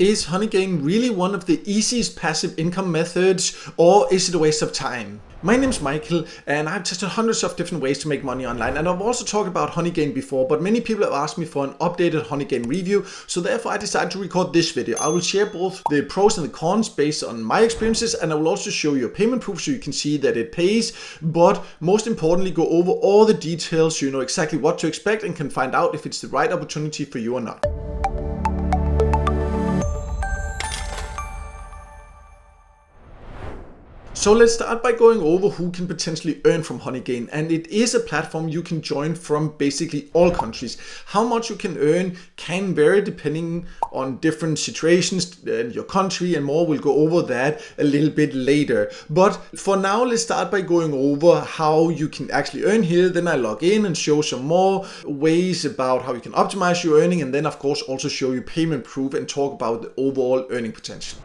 Is Honeygain really one of the easiest passive income methods, or is it a waste of time? My name is Michael and I've tested hundreds of different ways to make money online, and I've also talked about Honeygain before, but many people have asked me for an updated Honeygain review, so therefore I decided to record this video. I will share both the pros and the cons based on my experiences, and I will also show you a payment proof so you can see that it pays, but most importantly go over all the details so you know exactly what to expect and can find out if it's the right opportunity for you or not. So let's start by going over who can potentially earn from Honeygain, and it is a platform you can join from basically all countries. How much you can earn can vary depending on different situations in your country, and more. We'll go over that a little bit later. But for now, let's start by going over how you can actually earn here. Then I log in and show some more ways about how you can optimize your earning, and then of course also show you payment proof and talk about the overall earning potential.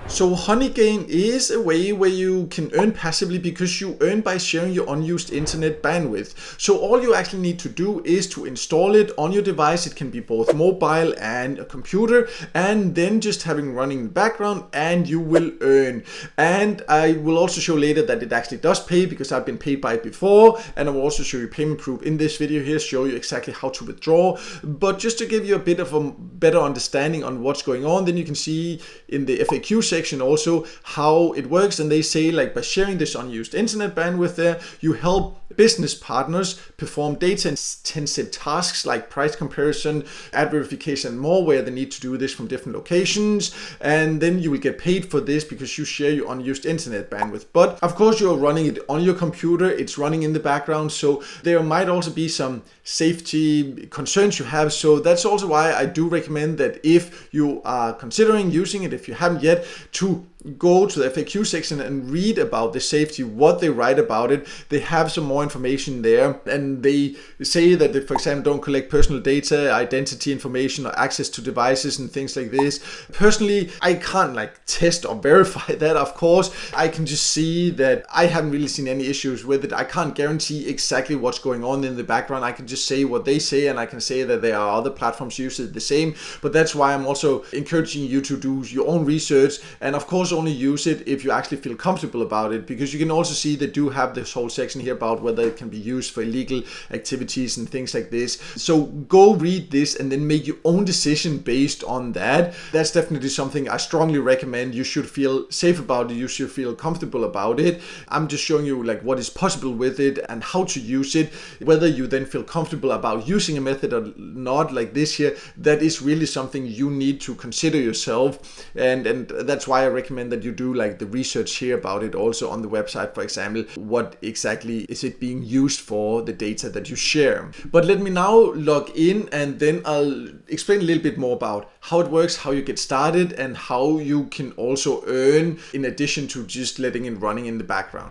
So Honeygain is a way where you can earn passively because you earn by sharing your unused internet bandwidth. So all you actually need to do is to install it on your device. It can be both mobile and a computer, and then just having running in the background, and you will earn. And I will also show later that it actually does pay because I've been paid by it before, and I will also show you payment proof in this video here, show you exactly how to withdraw. But just to give you a bit of a better understanding on what's going on, then you can see in the FAQ section also how it works, and they say like by sharing this unused internet bandwidth there, you help business partners perform data intensive tasks like price comparison, ad verification and more, where they need to do this from different locations, and then you will get paid for this because you share your unused internet bandwidth. But of course you're running it on your computer, it's running in the background, so there might also be some safety concerns you have. So that's also why I do recommend that if you are considering using it, if you haven't yet, to go to the FAQ section and read about the safety, what they write about it. They have some more information there, and they say that they, for example, don't collect personal data, identity information, or access to devices and things like this. Personally, I can't like test or verify that, of course. I can just see that I haven't really seen any issues with it. I can't guarantee exactly what's going on in the background. I can just say what they say, and I can say that there are other platforms use it the same, but that's why I'm also encouraging you to do your own research, and of course only use it if you actually feel comfortable about it, because you can also see they do have this whole section here about whether it can be used for illegal activities and things like this. So go read this and then make your own decision based on that. That's definitely something I strongly recommend. You should feel safe about it, you should feel comfortable about it. I'm just showing you like what is possible with it and how to use it. Whether you then feel comfortable about using a method or not, like this here, that is really something you need to consider yourself, and that's why I recommend that you do like the research here about it also on the website, for example, what exactly is it being used for, the data that you share. But let me now log in, and then I'll explain a little bit more about how it works, how you get started, and how you can also earn in addition to just letting it running in the background.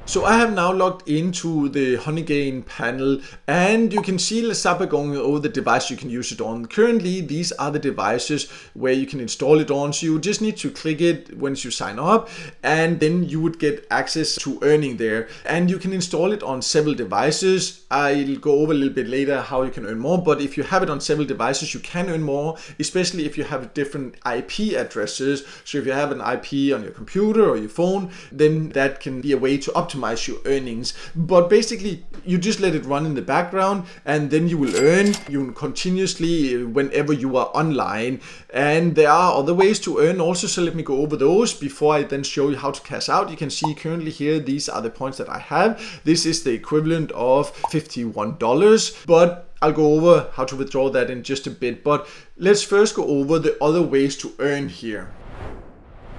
So I have now logged into the Honeygain panel, and you can see, let's start by going over the device you can use it on. Currently, these are the devices where you can install it on. So you just need to click it once you sign up, and then you would get access to earning there. And you can install it on several devices. I'll go over a little bit later how you can earn more, but if you have it on several devices, you can earn more, especially if you have different IP addresses. So if you have an IP on your computer or your phone, then that can be a way to optimize your earnings. But basically you just let it run in the background, and then you will earn you continuously whenever you are online. And there are other ways to earn also, so let me go over those before I then show you how to cash out. You can see currently here, these are the points that I have. This is the equivalent of $51, but I'll go over how to withdraw that in just a bit. But let's first go over the other ways to earn here.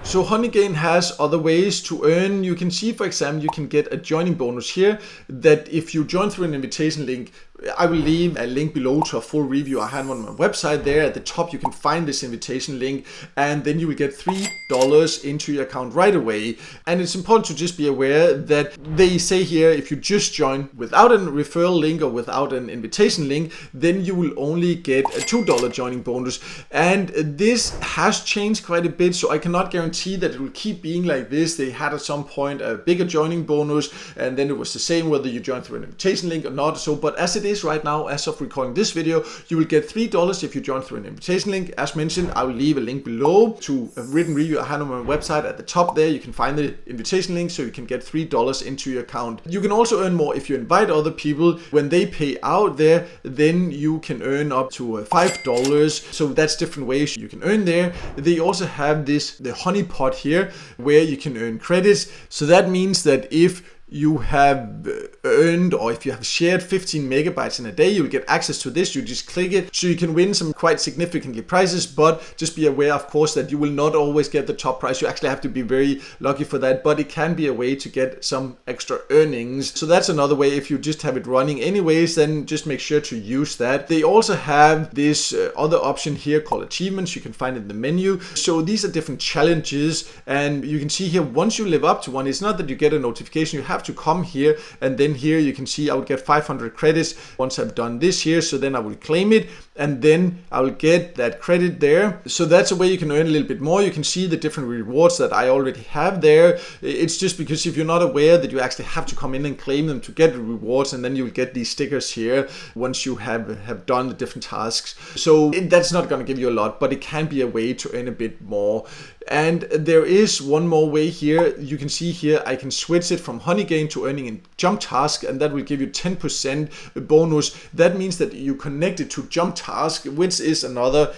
So Honeygain has other ways to earn. You can see, for example, you can get a joining bonus here, that if you join through an invitation link, I will leave a link below to a full review I had on my website. There at the top you can find this invitation link, and then you will get $3 into your account right away. And it's important to just be aware that they say here, if you just join without a referral link or without an invitation link, then you will only get a $2 joining bonus. And this has changed quite a bit, so I cannot guarantee that it will keep being like this. They had at some point a bigger joining bonus, and then it was the same whether you join through an invitation link or not. So but as it is right now, as of recording this video, you will get $3 if you join through an invitation link. As mentioned, I will leave a link below to a written review I had on my website. At the top there, you can find the invitation link so you can get $3 into your account. You can also earn more if you invite other people. When they pay out there, then you can earn up to $5. So that's different ways you can earn there. They also have the honey pot here where you can earn credits. So that means that if you have earned, or if you have shared 15 megabytes in a day, you'll get access to this. You just click it, so you can win some quite significantly prizes, but just be aware, of course, that you will not always get the top prize. You actually have to be very lucky for that, but it can be a way to get some extra earnings. So that's another way. If you just have it running anyways, then just make sure to use that. They also have this other option here called achievements. You can find it in the menu. So these are different challenges, and you can see here, once you live up to one, it's not that you get a notification. You have to come here, and then here you can see I would get 500 credits once I've done this here. So then I will claim it, and then I will get that credit there. So that's a way you can earn a little bit more. You can see the different rewards that I already have there. It's just because if you're not aware that you actually have to come in and claim them to get the rewards, and then you'll get these stickers here once you have done the different tasks. So that's not going to give you a lot, but it can be a way to earn a bit more. And there is one more way here. You can see here I can switch it from Honeygain to earning in Jump Task, and that will give you 10% bonus. That means that you connect it to Jump Task, which is another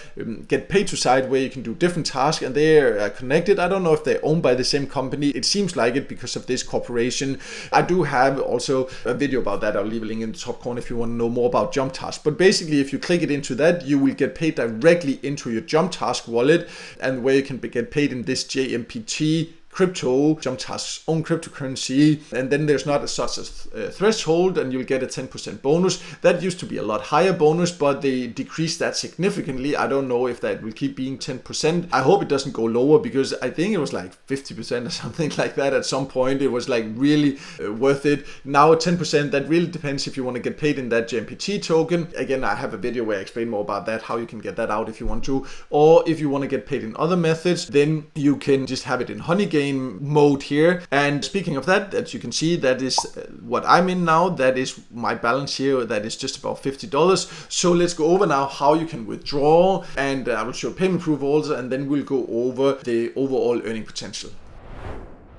get paid to site where you can do different tasks, and they are connected. I don't know if they're owned by the same company. It seems like it because of this corporation. I do have also a video about that. I'll leave a link in the top corner if you want to know more about Jump Task. But basically, if you click it into that, you will get paid directly into your Jump Task wallet, and where you can get paid in this JMPT crypto, Jump Task's own cryptocurrency, and then there's not such a threshold, and you'll get a 10% bonus. That used to be a lot higher bonus, but they decreased that significantly. I don't know if that will keep being 10%. I hope it doesn't go lower, because I think it was like 50% or something like that at some point. It was like really worth it. Now 10%, that really depends if you want to get paid in that JMPT token. Again, I have a video where I explain more about that, how you can get that out if you want to, or if you want to get paid in other methods, then you can just have it in Honeygain mode here. And speaking of that, as you can see, that is what I'm in now. That is my balance here. That is just about $50. So let's go over now how you can withdraw, and I will show payment proof also, and then we'll go over the overall earning potential.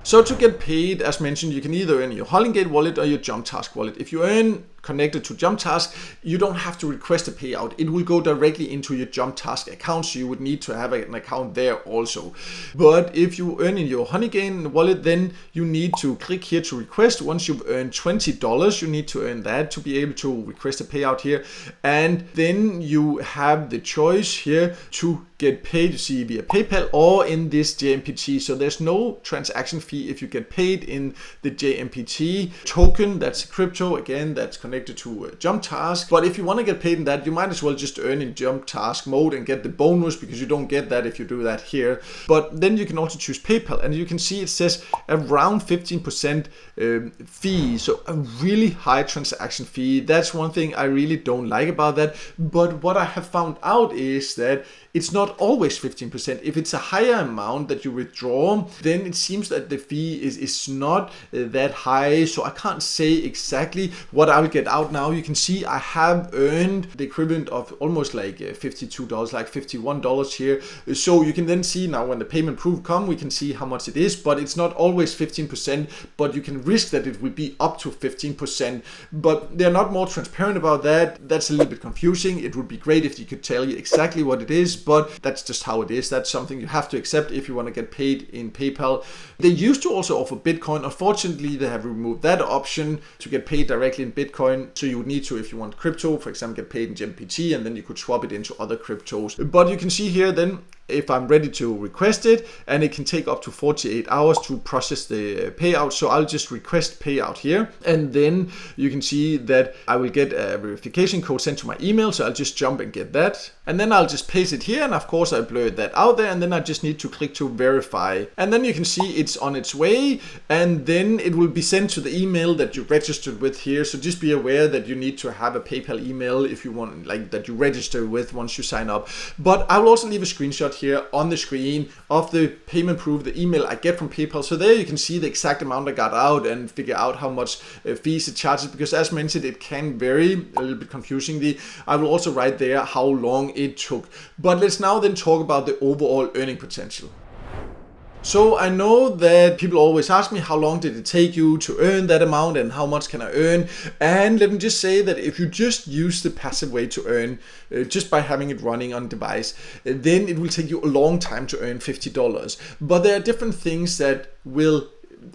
So to get paid, as mentioned, you can either earn your Honeygain wallet or your Jump Task wallet. If you earn connected to Jump Task, you don't have to request a payout. It will go directly into your Jump Task account, so you would need to have an account there also. But if you earn in your Honeygain wallet, then you need to click here to request. Once you've earned $20, you need to earn that to be able to request a payout here. And then you have the choice here to get paid, you see, via PayPal or in this JMPT. So there's no transaction fee if you get paid in the JMPT token. That's crypto, again, that's connected to Jump Task. But if you want to get paid in that, you might as well just earn in Jump Task mode and get the bonus, because you don't get that if you do that here. But then you can also choose PayPal, and you can see it says around 15% fee, so a really high transaction fee. That's one thing I really don't like about that. But what I have found out is that it's not always 15%. If it's a higher amount that you withdraw, then it seems that the fee is not that high. So I can't say exactly what I will get out now. You can see I have earned the equivalent of almost like $52, like $51 here. So you can then see now when the payment proof come, we can see how much it is, but it's not always 15%, but you can risk that it will be up to 15%. But they're not more transparent about that. That's a little bit confusing. It would be great if you could tell you exactly what it is, but that's just how it is. That's something you have to accept if you want to get paid in PayPal. They used to also offer Bitcoin. Unfortunately, they have removed that option to get paid directly in Bitcoin. So you would need to, if you want crypto, for example, get paid in JMPT, and then you could swap it into other cryptos. But you can see here then if I'm ready to request it, and it can take up to 48 hours to process the payout. So I'll just request payout here, and then you can see that I will get a verification code sent to my email. So I'll just jump and get that, and then I'll just paste it here, and of course I blurred that out there, and then I just need to click to verify, and then you can see it's on its way, and then it will be sent to the email that you registered with here. So just be aware that you need to have a PayPal email if you want, like, that you register with once you sign up. But I will also leave a screenshot screenshot here on the screen of the payment proof, the email I get from PayPal. So there you can see the exact amount I got out and figure out how much fees it charges, because as mentioned, it can vary a little bit confusingly. I will also write there how long it took. But let's now then talk about the overall earning potential. So I know that people always ask me, how long did it take you to earn that amount and how much can I earn? And let me just say that if you just use the passive way to earn, just by having it running on device, then it will take you a long time to earn $50. But there are different things that will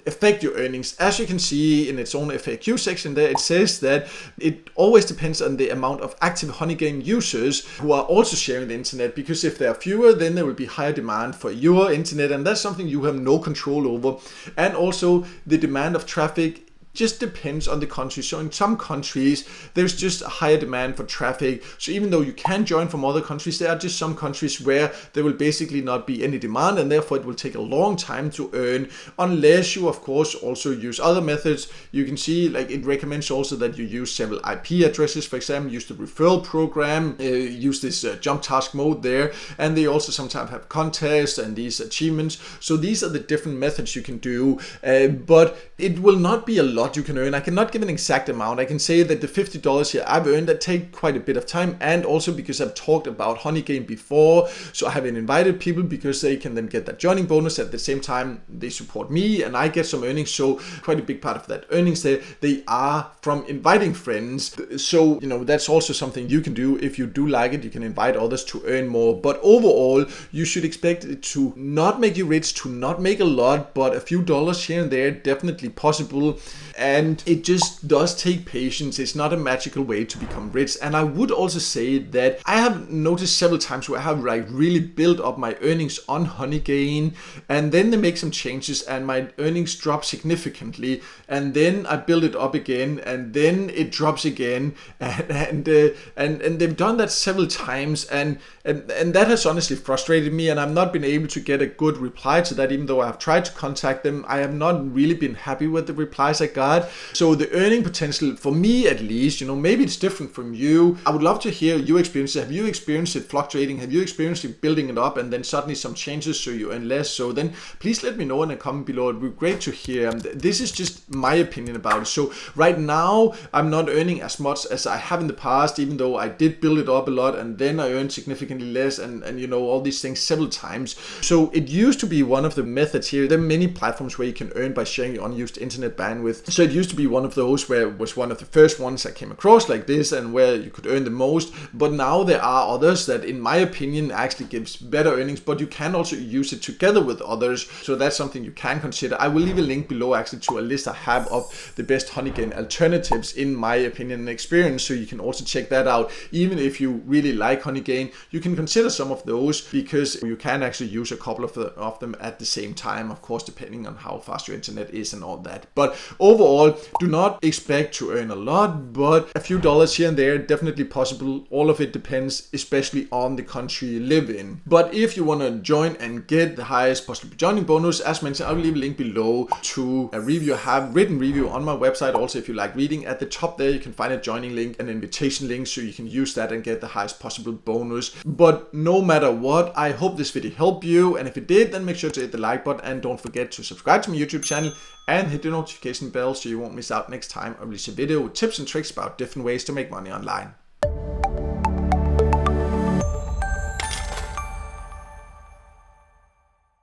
affect your earnings. As you can see in its own FAQ section there, it says that it always depends on the amount of active Honeygain users who are also sharing the internet, because if there are fewer, then there will be higher demand for your internet, and that's something you have no control over. And also the demand of traffic just depends on the country. So in some countries, there's just a higher demand for traffic. So even though you can join from other countries, there are just some countries where there will basically not be any demand, and therefore it will take a long time to earn, unless you of course also use other methods. You can see like it recommends also that you use several IP addresses, for example, use the referral program, use this jump task mode there, and they also sometimes have contests and these achievements. So these are the different methods you can do, but it will not be a lot you can earn. I cannot give an exact amount. I can say that the $50 here I've earned, that take quite a bit of time, and also because I've talked about Honeygain before, so I have invited people because they can then get that joining bonus. At the same time, they support me and I get some earnings, so quite a big part of that earnings there, they are from inviting friends. So, you know, that's also something you can do. If you do like it, you can invite others to earn more. But overall, you should expect it to not make you rich, to not make a lot, but a few dollars here and there, definitely possible. And it just does take patience. It's not a magical way to become rich. And I would also say that I have noticed several times where I have like really built up my earnings on Honeygain, and then they make some changes and my earnings drop significantly, and then I build it up again and then it drops again, and they've done that several times, and that has honestly frustrated me, and I've not been able to get a good reply to that. Even though I have tried to contact them, I have not really been happy with the replies I got. So the earning potential, for me at least, you know, maybe it's different from you. I would love to hear your experiences. Have you experienced it fluctuating? Have you experienced it building it up and then suddenly some changes so you earn less? So then please let me know in a comment below. It would be great to hear. This is just my opinion about it. So right now I'm not earning as much as I have in the past, even though I did build it up a lot and then I earned significantly less, and you know, all these things several times. So it used to be one of the methods here. There are many platforms where you can earn by sharing your unused internet bandwidth. So it used to be one of those where it was one of the first ones I came across like this, and where you could earn the most. But now there are others that in my opinion actually gives better earnings, but you can also use it together with others. So that's something you can consider. I will leave a link below actually to a list I have of the best Honeygain alternatives in my opinion and experience, so you can also check that out. Even if you really like Honeygain, you can consider some of those, because you can actually use a couple of them at the same time, of course, depending on how fast your internet is and all that. But overall, do not expect to earn a lot, but a few dollars here and there, definitely possible. All of it depends, especially on the country you live in. But if you want to join and get the highest possible joining bonus, as mentioned, I'll leave a link below to a review. I have written review on my website. Also, if you like reading, at the top there you can find a joining link, an invitation link, so you can use that and get the highest possible bonus. But no matter what, I hope this video helped you, and if it did, then make sure to hit the like button, and don't forget to subscribe to my YouTube channel and hit the notification bell so you won't miss out next time I release a video with tips and tricks about different ways to make money online.